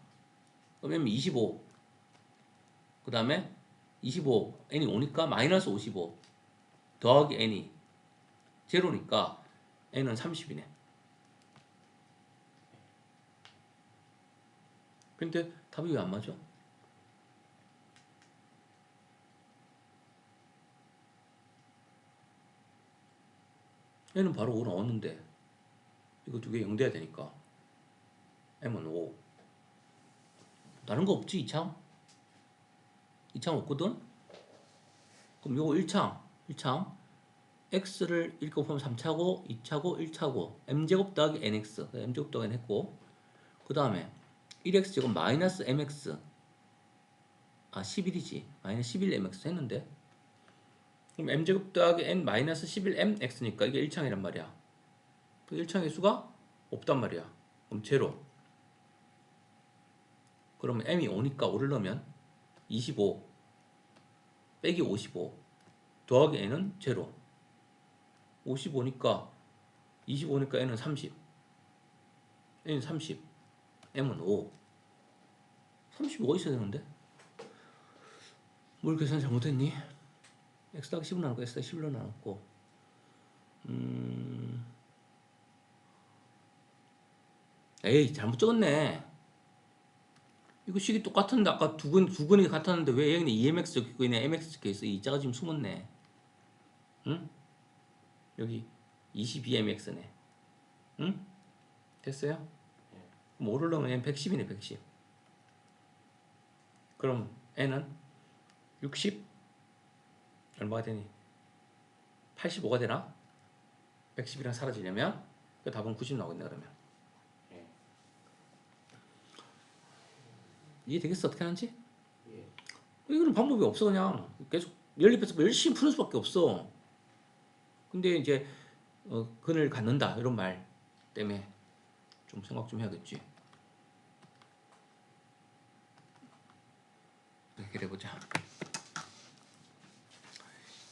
그럼 m 25. 그 다음에 25 n이 5니까 마이너스 55 더하기 n이 제로니까 n은 30이네. 근데 답이 왜 안 맞아? n은 바로 5 나왔는데 이거 두 개 0 돼야 되니까 m은 5. 다른 거 없지 2창? 2창 없거든? 그럼 요거 1창 x를 1 곱하면 3차고 2차고 1차고 m제곱 더하기 nx m제곱 더하기 n 했고 그 다음에 1x 제곱 마이너스 mx 11이지 마이너스 11mx 했는데 그럼 m제곱 더하기 n 마이너스 11mx니까 이게 1창이란 말이야. 그 1창의 수가 없단 말이야. 그럼 제로. 그러면 m이 5니까 5를 넣으면 25 빼기 55 더하기 n은 제로. 55니까 25니까 n은 30 n은 30 m은 5 35가 있어야 되는데 뭘 계산 잘못했니? x 더하기 10을 나눴고 x 더하기 11로 나눴고 에이 잘못 적었네. 이거 식이 똑같은데 아까 두 근이 같았는데 왜 여기는 EMX 적혀있고 있네 MX 적혀있어. 이 자가 지금 숨었네. 응? 여기 22MX네. 응? 됐어요? 그럼 5를 넣으면 110이네 110. 그럼 n은 60 얼마가 되니? 85가 되나? 110이랑 사라지려면 그 답은 90 나오겠네 그러면. 예. 이해되겠어 어떻게 하는지? 예. 이거는 방법이 없어 그냥 계속 연립해서 열심히 푸는 수밖에 없어. 근데 이제 근을 갖는다 이런 말 때문에 좀 생각 좀 해야겠지. 해결해보자.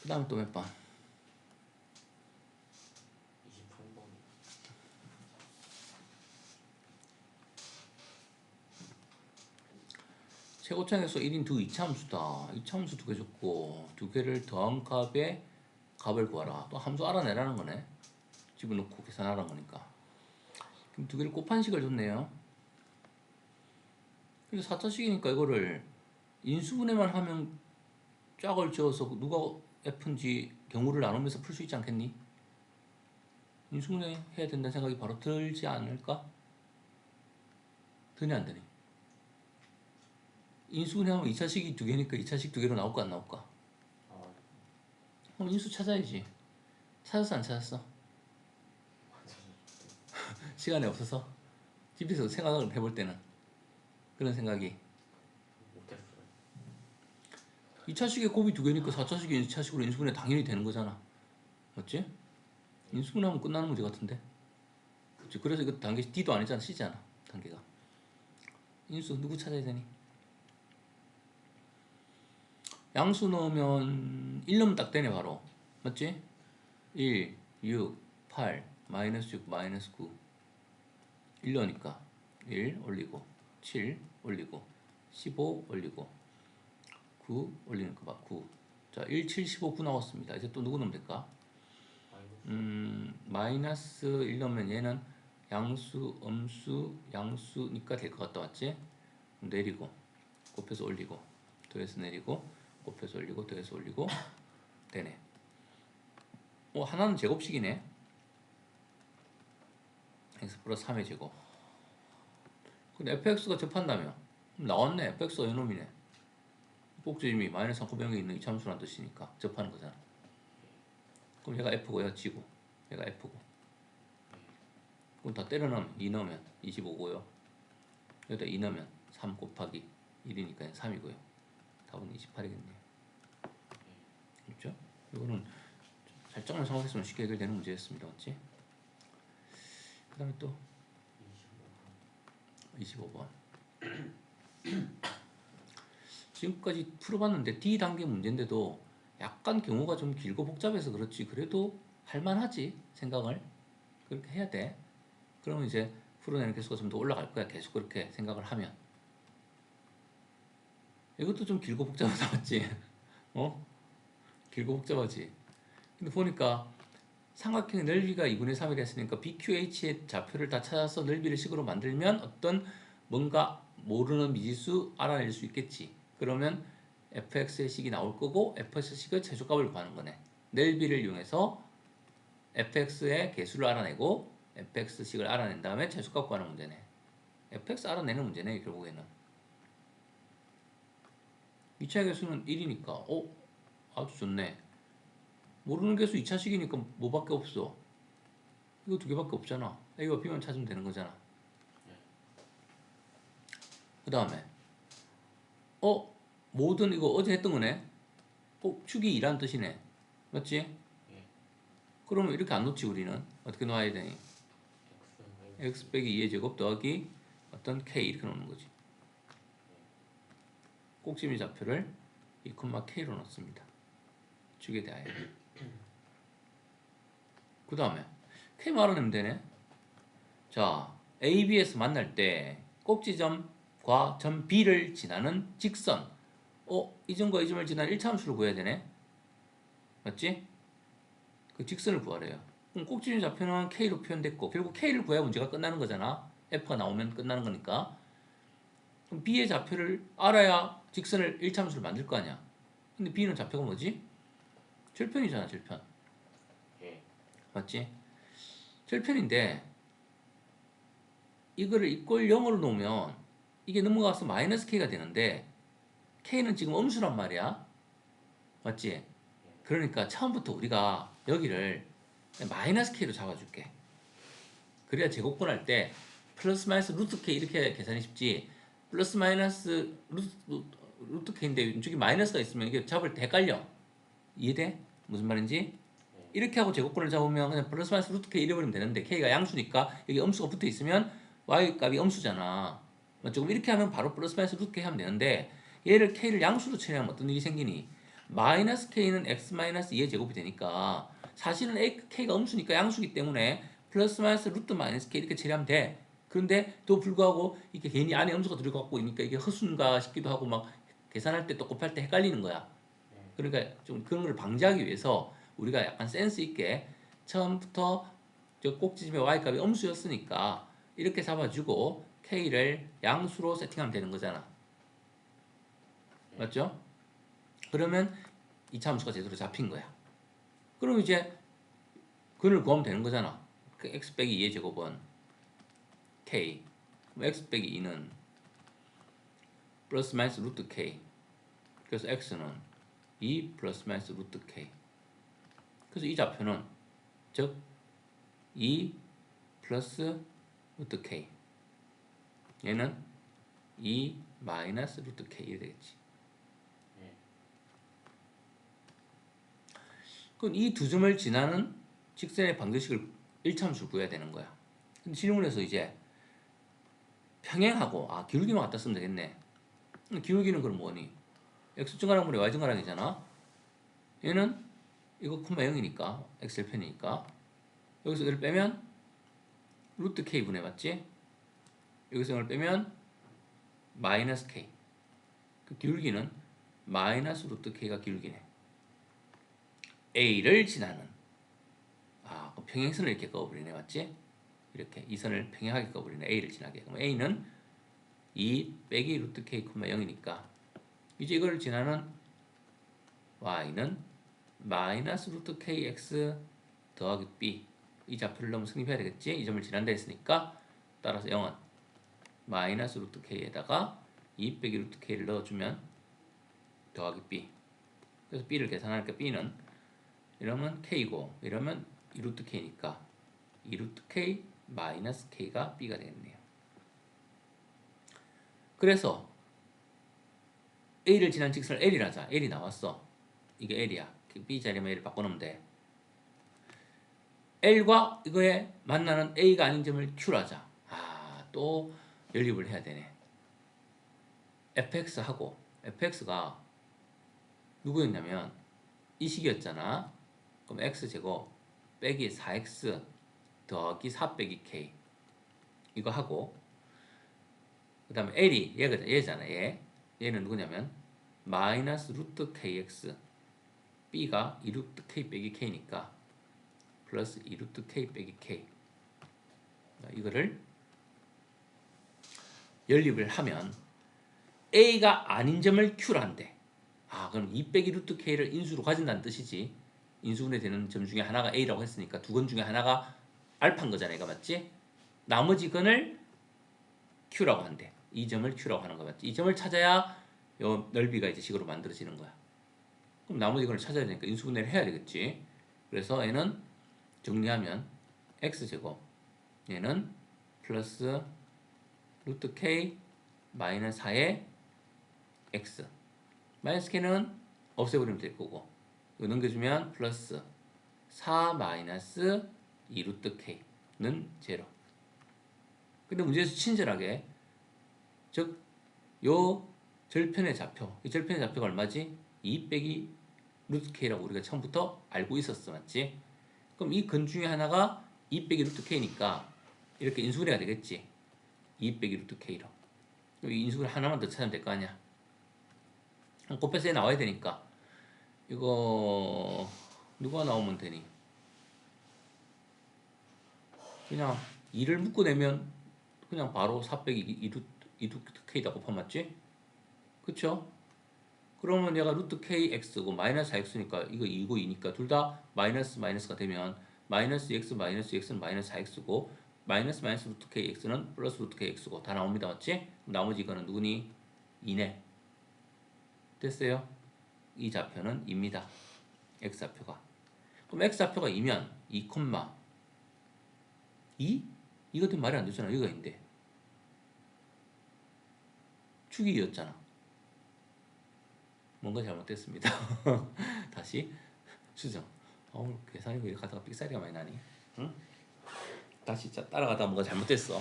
그 다음에 또 몇 번? 23번. 최고창에서 1인 두 이차함수다. 이차함수 두 개 줬고 두 개를 더한 값의 값을 구하라. 또 함수 알아내라는 거네. 집어넣고 계산하라는 거니까. 그럼 두 개를 곱한 식을 줬네요. 근데 4차식이니까 이거를 인수분해만 하면 짝을 지어서 누가 F인지 경우를 나누면서 풀 수 있지 않겠니? 인수분해 해야 된다는 생각이 바로 들지 않을까? 드니 안 드니? 인수분해 하면 2차식이 두 개니까 2차식 두 개로 나올까 안 나올까? 아, 그럼 인수 찾아야지. 찾았어 안 찾았어? 시간이 없어서 집에서 생각을 해볼 때는 그런 생각이 못했어요. 2차식의 곱이 두 개니까 4차식이 2차식으로 인수분해 당연히 되는 거잖아. 맞지? 인수분해하면 끝나는 문제 같은데. 그치? 그래서 이거 단계 D도 아니잖아. C잖아. 단계가. 인수 누구 찾아야 되니? 양수 넣으면 1 넣으면 딱 되네 바로. 맞지? 1, 6, 8, 마이너스 6, 마이너스 9 1 넣으니까 1 올리고 7 올리고 15 올리고 9 올리니까 막 9. 자, 1, 7, 15, 9 나왔습니다. 이제 또 누구 넣으면 될까? 마이너스 1 넣으면 얘는 양수, 음수, 양수니까 될 것 같다. 맞지? 내리고 곱해서 올리고 더해서 내리고 곱해서 올리고 더해서 올리고 되네. 하나는 제곱식이네. x 플러스 3의 제곱. 근데 fx가 접한다며 나왔네. fx가 이놈이네. 꼭지점이 마이너스 3, 900에 있는 이차함수라는 뜻이니까 접하는 거잖아. 그럼 얘가 f고 얘가 g고 얘가 f고 그럼 다 때려 넣으면 2 넣으면 25고요. 여기다 2 넣으면 3 곱하기 1이니까 3이고요. 답은 28이겠네요. 그렇죠? 이거는 살짝만 생각했으면 쉽게 해결되는 문제였습니다. 맞지? 그 다음에 또 25번 지금까지 풀어봤는데 D단계 문제인데도 약간 경우가 좀 길고 복잡해서 그렇지 그래도 할만하지 생각을 그렇게 해야 돼. 그러면 이제 풀어내는 개수가 좀 더 올라갈 거야. 계속 그렇게 생각을 하면. 이것도 좀 길고 복잡하다 맞지? 길고 복잡하지? 근데 보니까 삼각형의 넓이가 2분의 3이라 했으니까 BQH의 좌표를 다 찾아서 넓이를 식으로 만들면 어떤 뭔가 모르는 미지수 알아낼 수 있겠지. 그러면 fx의 식이 나올 거고 fx의 식의 최소값을 구하는 거네. 넓이를 이용해서 fx의 개수를 알아내고 fx식을 알아낸 다음에 최소값 구하는 문제네. fx 알아내는 문제네 결국에는. 2차 개수는 1이니까 아주 좋네. 모르는 개수 2차식이니까 뭐밖에 없어? 이거 두 개밖에 없잖아. A와 B만 찾으면 되는 거잖아. 그 다음에 모든 이거 어제 했던 거네. 축이 2란 뜻이네. 맞지? 그러면 이렇게 안 놓지 우리는. 어떻게 놓아야 되니? x 빼기 2의 제곱 더하기 어떤 k 이렇게 놓는 거지. 꼭지미 좌표를 2,k로 넣습니다. 축에 대하여. 그 다음에 k 알아내면 되네. 자, A, B에서 만날 때 꼭지점과 점 B를 지나는 직선. 이 점과 이 점을 지나는 1차함수를 구해야 되네. 맞지? 그 직선을 구하래요. 그럼 꼭지점 좌표는 K로 표현됐고 결국 K를 구해야 문제가 끝나는 거잖아. F가 나오면 끝나는 거니까. 그럼 B의 좌표를 알아야 직선을 1차함수를 만들 거 아니야. 근데 B는 좌표가 뭐지? 절편이잖아, 절편. 맞지? 절편인데 이거를 이꼴 0으로 놓으면 이게 넘어가서 마이너스 K가 되는데 k는 지금 음수란 말이야. 맞지? 그러니까 처음부터 우리가 여기를 마이너스 k로 잡아줄게. 그래야 제곱분할 때 플러스 마이너스 루트 k 이렇게 계산이 쉽지. 플러스 마이너스 루트 k인데 이쪽에 마이너스가 있으면 이게 잡을 때 헷갈려. 이해돼? 무슨 말인지? 이렇게 하고 제곱근을 잡으면 그냥 플러스 마이너스 루트 k 이래버리면 되는데 k가 양수니까 여기 음수가 붙어 있으면 y 값이 음수잖아. 조금 이렇게 하면 바로 플러스 마이너스 루트 k 하면 되는데 얘를 k를 양수로 처리하면 어떤 일이 생기니? 마이너스 k는 x 마이너스 2의 제곱이 되니까 사실은 k가 음수니까 양수기 때문에 플러스 마이너스 루트 마이너스 k 이렇게 처리하면 돼. 그런데 또 불구하고 이게 괜히 안에 음수가 들어가고 있으니까 이게 허순가 싶기도 하고 막 계산할 때 또 곱할 때 헷갈리는 거야. 그러니까 좀 그런 걸 방지하기 위해서 우리가 약간 센스 있게 처음부터 저 꼭지점의 y값이 음수였으니까 이렇게 잡아주고 k를 양수로 세팅하면 되는 거잖아. 맞죠? 그러면 이차 함수가 제대로 잡힌 거야. 그럼 이제 근을 구하면 되는 거잖아. 그 x 빼기 2의 제곱은 k. 그럼 x 빼기 2는 플러스 마이너스 루트 k. 그래서 x는 2 플러스 마이너스 루트 k. 그래서 이 좌표는 즉 2 플러스 루트 k. 얘는 2 마이너스 루트 k 이렇게 되겠지. 그럼 이 두 점을 지나는 직선의 방정식을 1차함수를 구해야 되는 거야. 근데 질문에서 이제 평행하고 기울기만 갖다 쓰면 되겠네. 기울기는 그럼 뭐니? x증가량분의 y증가량이잖아. 얘는 이거 콤마 0이니까 x절편이니까 여기서 이걸 빼면 루트 k분의 맞지? 여기서 이걸 빼면 마이너스 k. 그 기울기는 마이너스 루트 k가 기울기네. a를 지나는 그럼 평행선을 이렇게 그어버리네 맞지? 이렇게 이 선을 평행하게 그어버리네. a를 지나게. 그럼 a는 2 빼기 루트 k, 0이니까 이제 이걸 지나는 y는 마이너스 루트 kx 더하기 b. 이 좌표를 너무 성립해야 되겠지? 이 점을 지난다 했으니까 따라서 0은 마이너스 루트 k에다가 2 빼기 루트 k를 넣어주면 더하기 b. 그래서 b를 계산하니까 b는 이러면 k고 이러면 2루트 k니까 2루트 k 마이너스 k가 b가 되겠네요. 그래서 a를 지난 직선을 l이라자. l이 나왔어. 이게 l이야. b 자리에 l을 바꿔놓으면 돼. l과 이거에 만나는 a가 아닌 점을 q라자. 또 연립을 해야 되네. fx하고 fx가 누구였냐면 이 식이었잖아. 그럼 x제곱 빼기 4x 더하기 4 빼기 k 이거 하고 그 다음에 l이 얘잖아. 얘는 누구냐면 마이너스 루트 kx b가 2 루트 k 빼기 k니까 플러스 2 루트 k 빼기 k 이거를 연립을 하면 a가 아닌 점을 q란대. 그럼 2 빼기 루트 k를 인수로 가진다는 뜻이지. 인수분해 되는 점 중에 하나가 a라고 했으니까 두 건 중에 하나가 알파인 거잖아. 이거 맞지? 나머지 건을 q라고 한대. 이 점을 q라고 하는 거 맞지? 이 점을 찾아야 요 넓이가 이제 식으로 만들어지는 거야. 그럼 나머지 건을 찾아야 되니까 인수분해를 해야 되겠지. 그래서 얘는 정리하면 x제곱 얘는 플러스 루트 k 마이너스 4의 x 마이너스 k는 없애버리면 될 거고 이거 넘겨주면 플러스 4 마이너스 2 루트 k는 0. 근데 문제에서 친절하게 즉 요 절편의 좌표 이 절편의 좌표가 얼마지? 2 빼기 루트 k라고 우리가 처음부터 알고 있었어. 맞지? 그럼 이 근 중에 하나가 2 빼기 루트 k니까 이렇게 인수분해가 되겠지. 2 빼기 루트 k로 이 인수분해 하나만 더 찾으면 될 거 아니야. 곱해서 나와야 되니까 이거 누가 나오면 되니? 그냥 2를 묶어내면 그냥 바로 4 빼기 2루트 k다 곱하 맞지? 그쵸? 그러면 얘가 루트 kx고 마이너스 4x니까 이거 2고 2니까 둘 다 마이너스 마이너스가 되면 마이너스 x 마이너스 x는 마이너스 4x고 마이너스 마이너스 루트 kx는 플러스 루트 kx고 다 나옵니다. 맞지? 나머지 이거는 누구니? 2네. 됐어요? 이 좌표는 2입니다. x좌표가. 그럼 x좌표가 2면 2, 2? 이것도 말이 안 되잖아. 여기가 인데 축이 2였잖아. 뭔가 잘못됐습니다. 다시 수정. 계산이 왜 가다가 삑사리가 많이 나니? 응? 다시 따라가다 뭔가 잘못됐어.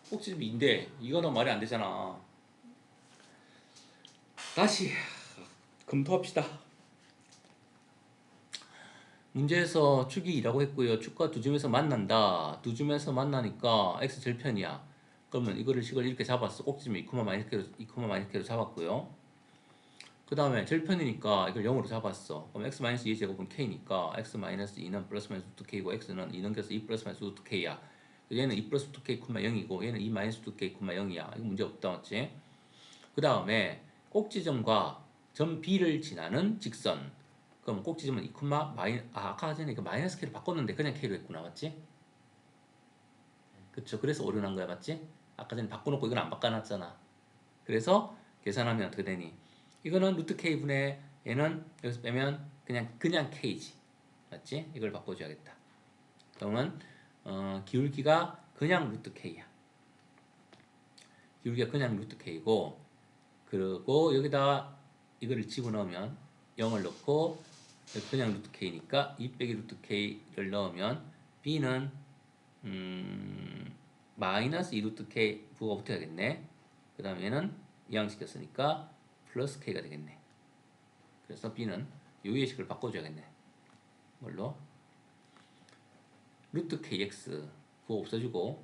꼭지점이 2인데 이거는 말이 안 되잖아. 다시 검토합시다. 문제에서 축이 2라고 했고요. 축과 두 점에서 만난다. 두 점에서 만나니까 x 절편이야. 그러면 이거를 식을 이렇게 잡았어. 꼭지점이 2,-k로 잡았고요. 그 다음에 절편이니까 이걸 0으로 잡았어. 그럼 x-2의 제곱은 k니까 x-2는 플러스 마이너스 2k고 x는 2 넘겨서 2 플러스 마이너스 2k야. 얘는 2 플러스 2k, 0이고 얘는 2 마이너스 2k, 0이야. 이거 문제 없다, 맞지? 그 다음에 꼭지점과 점 B를 지나는 직선. 그럼 꼭지점은 2, 아까 전에 이거 마이너스 k로 바꿨는데 그냥 k로 했구나, 맞지? 그쵸? 그래서 오류난 거야, 맞지? 아까 전에 바꿔놓고 이건 안 바꿔놨잖아. 그래서 계산하면 어떻게 되니? 이거는 루트 k분의 얘는 여기서 빼면 그냥 k지, 맞지? 이걸 바꿔줘야겠다. 그러면 기울기가 그냥 루트 k야. 기울기가 그냥 루트 k고, 그리고 여기다 이거를 집어넣으면 0을 넣고 그냥 루트 k니까 2 빼기 루트 k를 넣으면 b는 마이너스 2 루트 k 부호가 붙어야겠네. 그 다음에 얘는 이항시켰으니까 플러스 k가 되겠네. 그래서 b는 요 예식을 바꿔줘야겠네. 뭘로? 루트 kx 부호 없어지고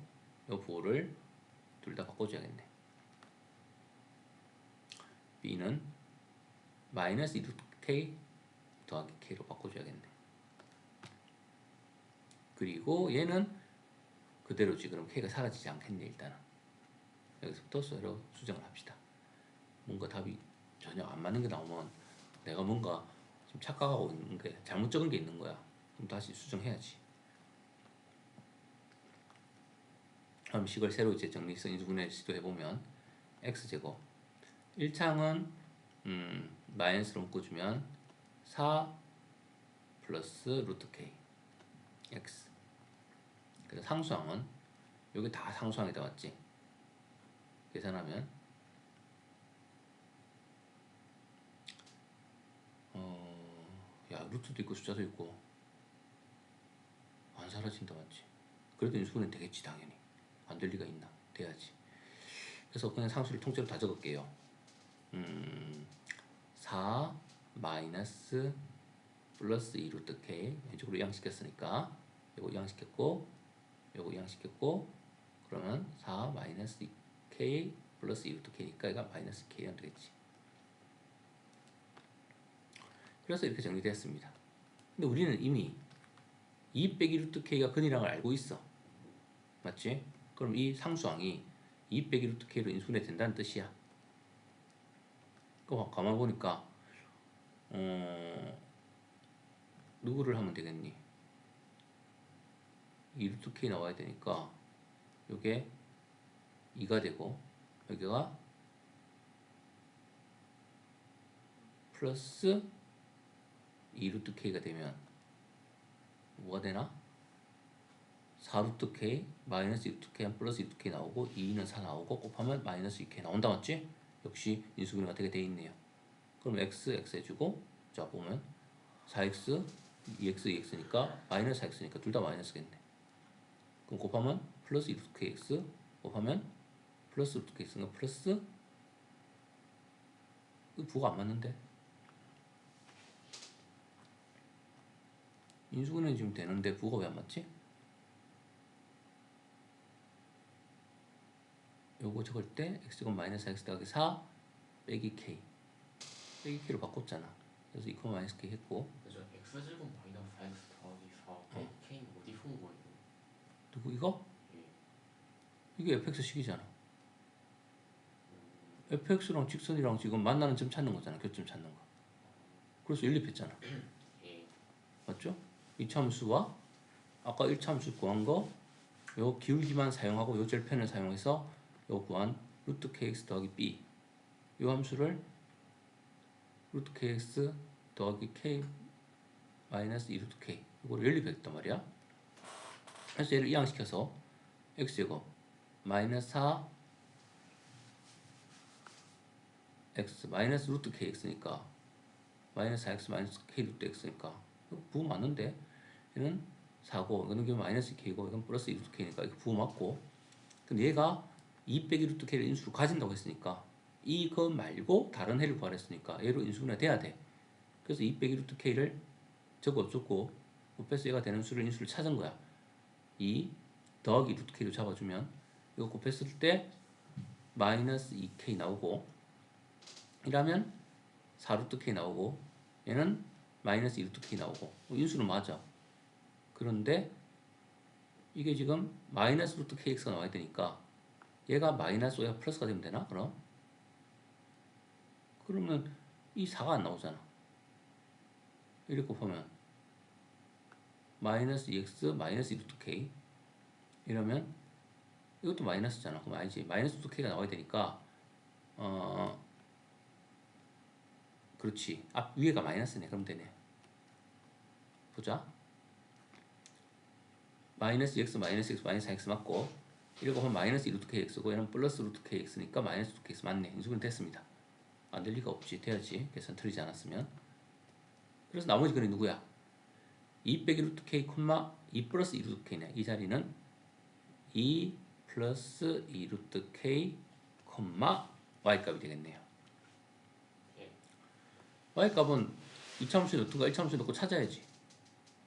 요 부호를 둘 다 바꿔줘야겠네. b는 마이너스 2 루트 k 더하기 k로 바꿔줘야겠네. 그리고 얘는 그대로지. 그럼 k가 사라지지 않겠네. 일단은 여기서부터 서로 수정을 합시다. 뭔가 답이 전혀 안 맞는 게 나오면 내가 뭔가 좀 착각하고 있는 게 잘못 적은 게 있는 거야. 그럼 다시 수정해야지. 그럼 식을 새로 이제 정리해서 인수분해 시도해보면 x제곱 1창은 마이너스로 묶어주면 4 플러스 루트 k x. 그래서 상수항은 여기 다 상수항에다 왔지. 계산하면 야 루트도 있고 숫자도 있고 안 사라진다, 맞지? 그래도 인수분해 되겠지 당연히. 안 될 리가 있나? 돼야지. 그래서 그냥 상수를 통째로 다 적을게요. 4 마이너스 플러스 2 루트 k 이쪽으로 이항시켰으니까 요거 이항시켰고 요거 이항시켰고 그러면 4 마이너스 k 플러스 2 루트 k니까 얘가 마이너스 k가 되겠지. 그래서 이렇게 정리되었습니다. 근데 우리는 이미 2 빼기 루트 k가 근이라는 걸 알고 있어, 맞지? 그럼 이 상수항이 2 빼기 루트 k로 인수분해 된다는 뜻이야. 그거 가만 보니까 누구를 하면 되겠니? 2 루트 k 나와야 되니까 요게 2가 되고 여기가 플러스 2 루트 k가 되면 뭐가 되나? 4 루트 k 마이너스 2 루트 k 플러스 2 루트 k 나오고 2는 4 나오고 곱하면 마이너스 2k 나온다, 맞지? 역시 인수분해가 되게 돼 있네요. 그럼 x 해주고 자 보면 4x 2x 2x니까 마이너스 4x니까 둘 다 마이너스겠네. 그럼 곱하면 플러스 2 루트 kx 곱하면 플러스 루트 kx가 플러스 부호가 안 맞는데 인수분해 지금 되는데 부호가 왜 안 맞지? 요거 적을 때 x제곱 마이너스 x 더하기 4 빼기 k 빼기 k로 바꿨잖아. 그래서 2, 마이너스 k 했고 그죠? x제곱 마이너스 4x 더하기 4 k는 어디서 온 거예요? 누구 이거? 예. 이게 fx식이잖아. fx랑 직선이랑 지금 만나는 점 찾는 거잖아. 교점 찾는 거. 그래서 연립했잖아. 예. 맞죠? 이 참수와 아까 1참수 구한 거 요 기울기만 사용하고 요 절편을 사용해서 요 구한 루트 kx 더하기 b 요 함수를 루트 kx 더하기 k 마이너스 2 루트 k 이걸 연립했단 말이야. 그래서 얘를 이항시켜서 x제곱 마이너스 4 x 마이너스 루트 kx니까 마이너스 4x 마이너스 k 루트 x니까 부호 맞는데 얘는 4고 이거는 마이너스 k고 이건 플러스 2 루트 k니까 이거 부호 맞고 근데 얘가 2 빼기 루트 k를 인수로 가진다고 했으니까 이거 말고 다른 해를 구하랬으니까 얘로 인수분해 돼야 돼. 그래서 2 빼기 루트 k를 적어줬고 곱해서 얘가 되는 수를 인수를 찾은 거야. 2 더하기 루트 k로 잡아주면 이거 곱했을 때 마이너스 2k 나오고 이라면 4 루트 k 나오고 얘는 마이너스 2 루트 k 나오고 인수는 맞아. 그런데 이게 지금 마이너스 루트 kx가 나와야 되니까 얘가 마이너스 5가 플러스가 되면 되나? 그러면 이 4가 안 나오잖아. 이렇게 보면 마이너스 2x 마이너스 2 루트 k 이러면 이것도 마이너스잖아. 그럼 아니지. 마이너스 루트 k가 나와야 되니까 그렇지. 앞 위에가 마이너스네. 그럼 되네. 보자. 마이너스 x 마이너스 x 마이너스 4x 맞고 이렇게 보면 마이너스 2 루트 kx고 얘는 플러스 루트 kx니까 마이너스 루트 kx 맞네. 인수분해 됐습니다. 안 될 리가 없지. 돼야지. 계산 틀리지 않았으면. 그래서 나머지 근이 누구야? 2 빼기 루트 k, 2 플러스 2 루트 k네. 이 자리는 2 플러스 2 루트 k, y값이 되겠네요. y값은 2차함수에 넣든가 1차함수에 넣고 찾아야지.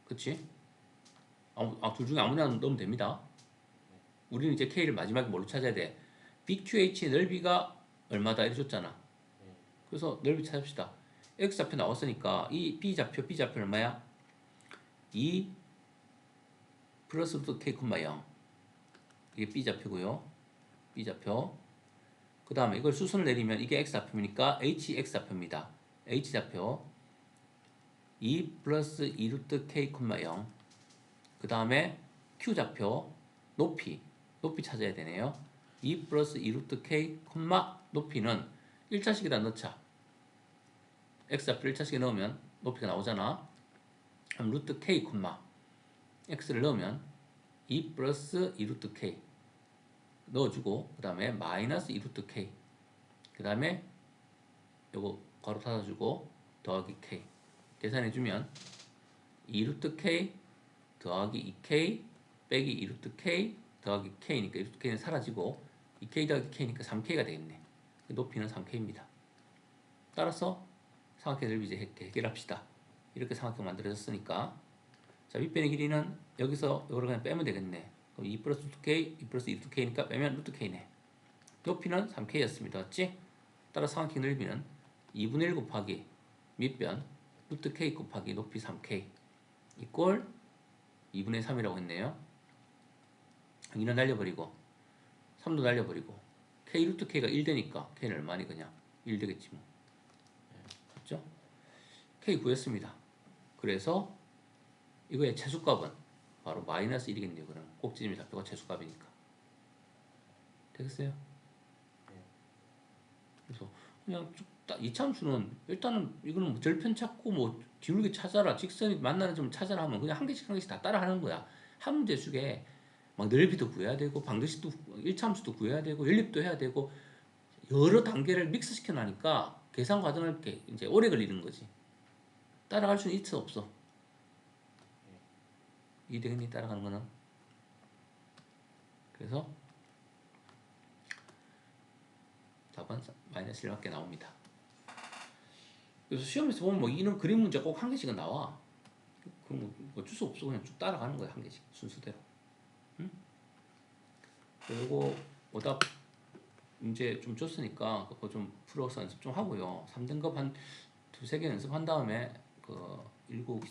그치? 둘 중에 아무나 넣으면 됩니다. 우리는 이제 k를 마지막에 뭘로 찾아야 돼? BQH의 넓이가 얼마다 이래줬잖아. 그래서 넓이 찾읍시다. x좌표 나왔으니까 이 b좌표는 얼마야? 2 플러스 루트 k, 0 이게 b좌표고요. b좌표 그 다음에 이걸 수선을 내리면 이게 x좌표니까 hx좌표입니다. h좌표 2 플러스 2 루트 k, 0 그 다음에 q좌표 높이 찾아야 되네요. 2 플러스 2 루트 k, 높이는 1차식에다 넣자. x좌표를 1차식에 넣으면 높이가 나오잖아. 그럼 루트 k, x를 넣으면 2 플러스 2 루트 k 넣어주고 그 다음에 마이너스 2 루트 k 그 다음에 요거 괄호 닫아주고 더하기 k 계산해주면 2 루트 k 더하기 2k 빼기 2 루트 k 더하기 k니까 2 루트 k는 사라지고 2k 더하기 k니까 3k가 되겠네. 높이는 3k입니다. 따라서 삼각형 넓이 이제 해결합시다. 이렇게 삼각형 만들어졌으니까 자 윗변의 길이는 여기서 이거를 그냥 빼면 되겠네. 그럼 2 플러스 루트 k, 2 플러스 2 루트 k니까 빼면 루트 k네. 높이는 3k였습니다. 맞지? 따라 삼각형 넓이는 2분의 1 곱하기 밑변 루트 k 곱하기 높이 3k 이꼴 2분의 3이라고 했네요. 2는 날려버리고 3도 날려버리고 k 루트 k가 1 되니까 k는 얼마니 그냥 1 되겠지 뭐. 맞죠? k 구했습니다. 그래서 이거의 최소값은 바로 마이너스 1이겠네요. 그럼 꼭지점의 좌표가 최소값이니까. 되겠어요? 그래서 그냥 이차함수는 일단은 이거는 뭐 절편 찾고 뭐 기울기 찾아라 직선이 만나는 점 찾아라 하면 그냥 한 개씩 다 따라 하는 거야. 한 문제 속에 막 넓이도 구해야 되고 방정식도 1차함수도 구해야 되고 연립도 해야 되고 여러 단계를 믹스시켜 놔니까 계산 과정을 이렇게 이제 오래 걸리는 거지. 따라갈 수는 있어 없어? 이되겠니 따라가는 거는? 그래서 답은 마이너스 1밖에 나옵니다. 그래서 시험에서 보면 뭐 이런 그림 문제 꼭 한 개씩은 나와. 그럼 뭐 어쩔 수 없어. 그냥 쭉 따라가는 거야. 한 개씩 순서대로. 응? 그리고 오답 문제 좀 줬으니까 그거 좀 풀어서 연습 좀 하고요. 3등급 한 두세 개 연습한 다음에 그 7